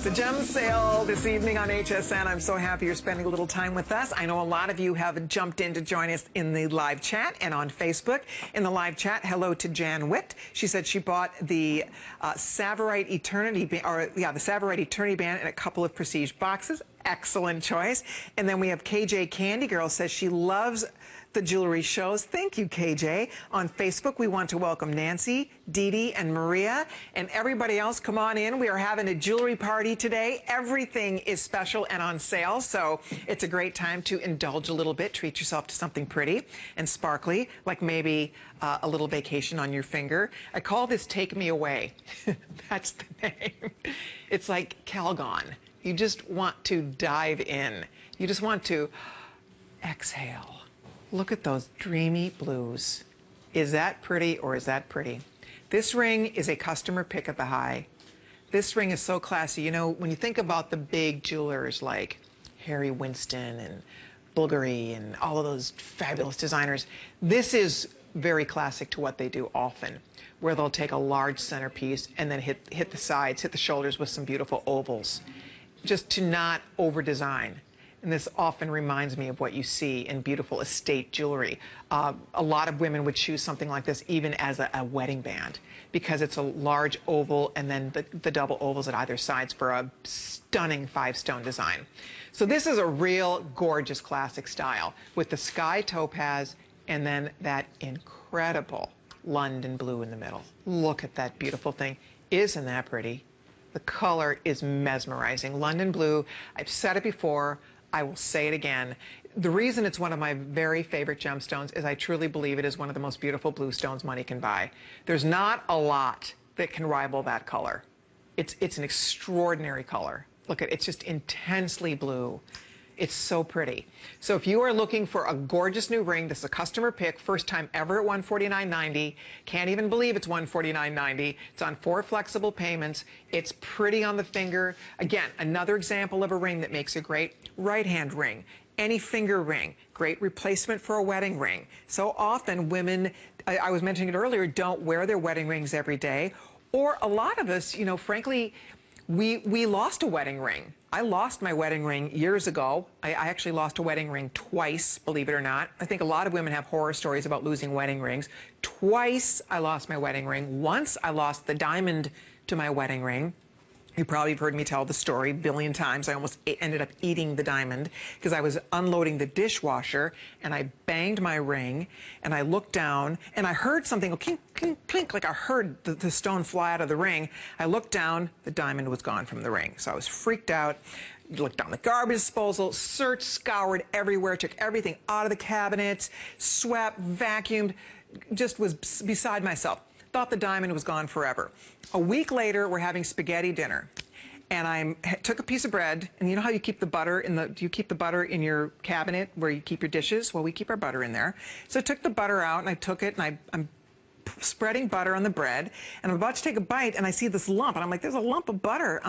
The gem sale this evening on HSN. I'm so happy you're spending a little time with us. I know a lot of you have jumped in to join us in the live chat and on Facebook. In the live chat, hello to Jan Witt. She said she bought the Savorite Eternity, the Savorite Eternity Band in a couple of prestige boxes. Excellent choice. And then we have KJ Candy Girl says she loves the jewelry shows. Thank you, KJ. On Facebook, we want to welcome Nancy, Dee Dee, and Maria, and everybody else. Come on in. We are having a jewelry party today. Everything is special and on sale, so it's a great time to indulge a little bit, treat yourself to something pretty and sparkly, like maybe a little vacation on your finger. I call this Take Me Away. That's the name. It's like Calgon. You just want to dive in. You just want to exhale. Look at those dreamy blues. Is that pretty or is that pretty? This ring is a customer pick at the high. This ring is so classy. You know, when you think about the big jewelers like Harry Winston and Bulgari and all of those fabulous designers, this is very classic to what they do often, where they'll take a large centerpiece and then hit the sides, hit the shoulders with some beautiful ovals, just to not over design. And this often reminds me of what you see in beautiful estate jewelry. A lot of women would choose something like this even as a wedding band because it's a large oval and then the double ovals at either sides for a stunning 5-stone design. So this is a real gorgeous classic style with the sky topaz and then that incredible London blue in the middle. Look at that beautiful thing. Isn't that pretty? The color is mesmerizing. London blue, I've said it before, I will say it again. The reason it's one of my very favorite gemstones is I truly believe it is one of the most beautiful blue stones money can buy. There's not a lot that can rival that color. It's an extraordinary color. Look at it's just intensely blue. It's so pretty. So if you are looking for a gorgeous new ring, this is a customer pick, first time ever at $149.90. Can't even believe it's $149.90. It's on 4 flexible payments. It's pretty on the finger. Again, another example of a ring that makes a great right-hand ring. Any finger ring, great replacement for a wedding ring. So often women, I was mentioning it earlier, don't wear their wedding rings every day. Or a lot of us, you know, frankly, we lost a wedding ring. I lost my wedding ring years ago. I actually lost a wedding ring twice, believe it or not. I think a lot of women have horror stories about losing wedding rings. Twice I lost my wedding ring. Once I lost the diamond to my wedding ring. You probably have heard me tell the story a billion times. I almost ended up eating the diamond because I was unloading the dishwasher and I banged my ring and I looked down and I heard something go clink, clink, clink, like I heard the stone fly out of the ring. I looked down, the diamond was gone from the ring. So I was freaked out. Looked down the garbage disposal, searched, scoured everywhere, took everything out of the cabinets, swept, vacuumed, just was beside myself. Thought the diamond was gone forever. A week later, we're having spaghetti dinner, and I took a piece of bread, and you know how you keep the butter in do you keep the butter in your cabinet where you keep your dishes? Well, we keep our butter in there. So I took the butter out, and I took it, and I'm spreading butter on the bread, and I'm about to take a bite, and I see this lump, and I'm like, there's a lump of butter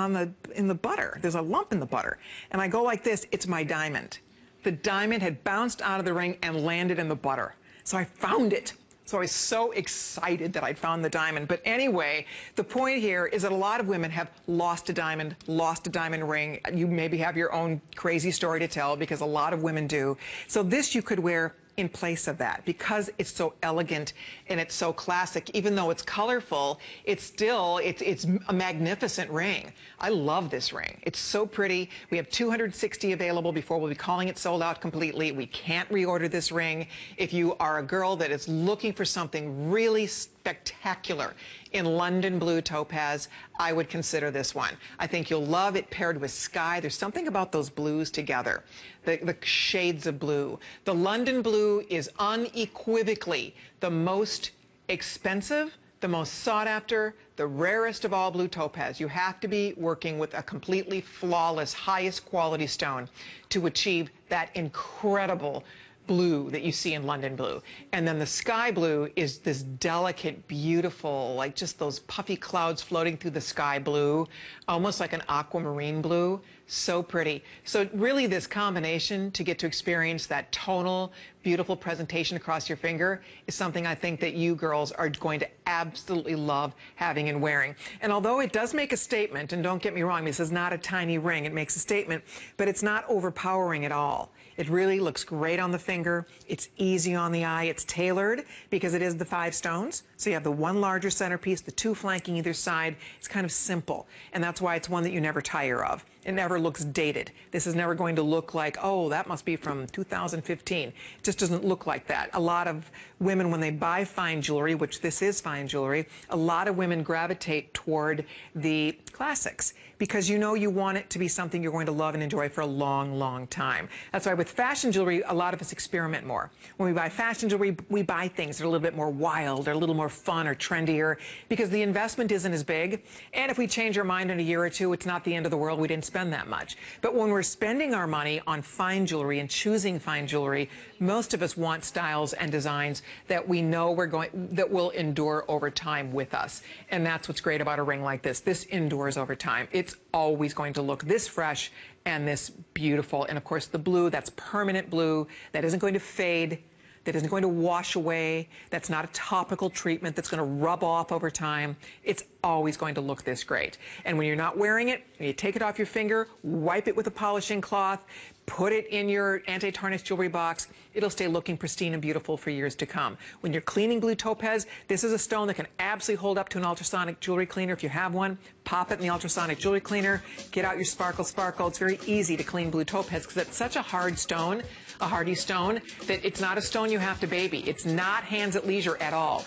in the butter. There's a lump in the butter. And I go like this, it's my diamond. The diamond had bounced out of the ring and landed in the butter. So I found it. So I was so excited that I'd found the diamond. But anyway, the point here is that a lot of women have lost a diamond ring. You maybe have your own crazy story to tell because a lot of women do. So this you could wear in place of that because it's so elegant and it's so classic. Even though it's colorful, it's still, it's a magnificent ring. I love this ring. It's so pretty. We have 260 available before we'll be calling it sold out completely. We can't reorder this ring. If you are a girl that is looking for something really spectacular in London blue topaz, I would consider this one. I think you'll love it paired with sky. There's something about those blues together, the shades of blue. The London blue is unequivocally the most expensive, the most sought after, the rarest of all blue topaz. You have to be working with a completely flawless, highest quality stone to achieve that incredible blue that you see in London blue. And then the sky blue is this delicate, beautiful, like just those puffy clouds floating through the sky blue, almost like an aquamarine blue. So pretty. So really this combination to get to experience that tonal, beautiful presentation across your finger is something I think that you girls are going to absolutely love having and wearing. And although it does make a statement, and don't get me wrong, this is not a tiny ring, it makes a statement, but it's not overpowering at all. It really looks great on the finger. It's easy on the eye. It's tailored because it is the 5 stones. So you have the one larger centerpiece, the 2 flanking either side. It's kind of simple, and that's why it's one that you never tire of. It never looks dated. This is never going to look like, oh, that must be from 2015. It just doesn't look like that. A lot of women, when they buy fine jewelry, which this is fine jewelry, a lot of women gravitate toward the classics because you know you want it to be something you're going to love and enjoy for a long, long time. That's why with fashion jewelry, a lot of us experiment more. When we buy fashion jewelry, we buy things that are a little bit more wild or a little more fun or trendier because the investment isn't as big. And if we change our mind in a year or two, it's not the end of the world. We didn't spend that much. But when we're spending our money on fine jewelry and choosing fine jewelry, most of us want styles and designs that we know that will endure over time with us. And that's what's great about a ring like this. This endures over time. It's always going to look this fresh and this beautiful. And of course the blue, that's permanent blue. That isn't going to fade. That isn't going to wash away. That's not a topical treatment that's going to rub off over time. It's always going to look this great. And when you're not wearing it, you take it off your finger, wipe it with a polishing cloth, put it in your anti-tarnish jewelry box. It'll stay looking pristine and beautiful for years to come. When you're cleaning blue topaz, this is a stone that can absolutely hold up to an ultrasonic jewelry cleaner. If you have one, pop it in the ultrasonic jewelry cleaner, get out your Sparkle Sparkle. It's very easy to clean blue topaz because it's such a hard stone, a hardy stone, that it's not a stone you have to baby. It's not hands at leisure at all.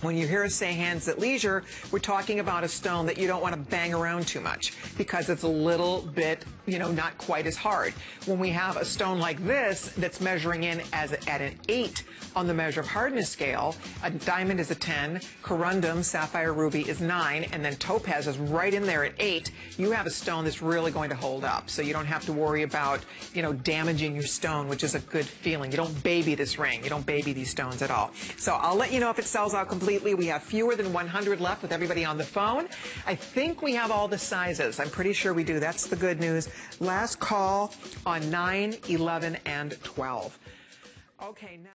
When you hear us say hands at leisure, we're talking about a stone that you don't want to bang around too much because it's a little bit, not quite as hard. When we have a stone like this that's measuring in at an 8 on the measure of hardness scale, a diamond is a 10, corundum, sapphire, ruby is 9, and then topaz is right in there at 8, you have a stone that's really going to hold up. So you don't have to worry about, damaging your stone, which is a good feeling. You don't baby this ring. You don't baby these stones at all. So I'll let you know if it sells out completely. We have fewer than 100 left with everybody on the phone. I think we have all the sizes. I'm pretty sure we do. That's the good news. Last call on 9, 11, and 12. Okay, now.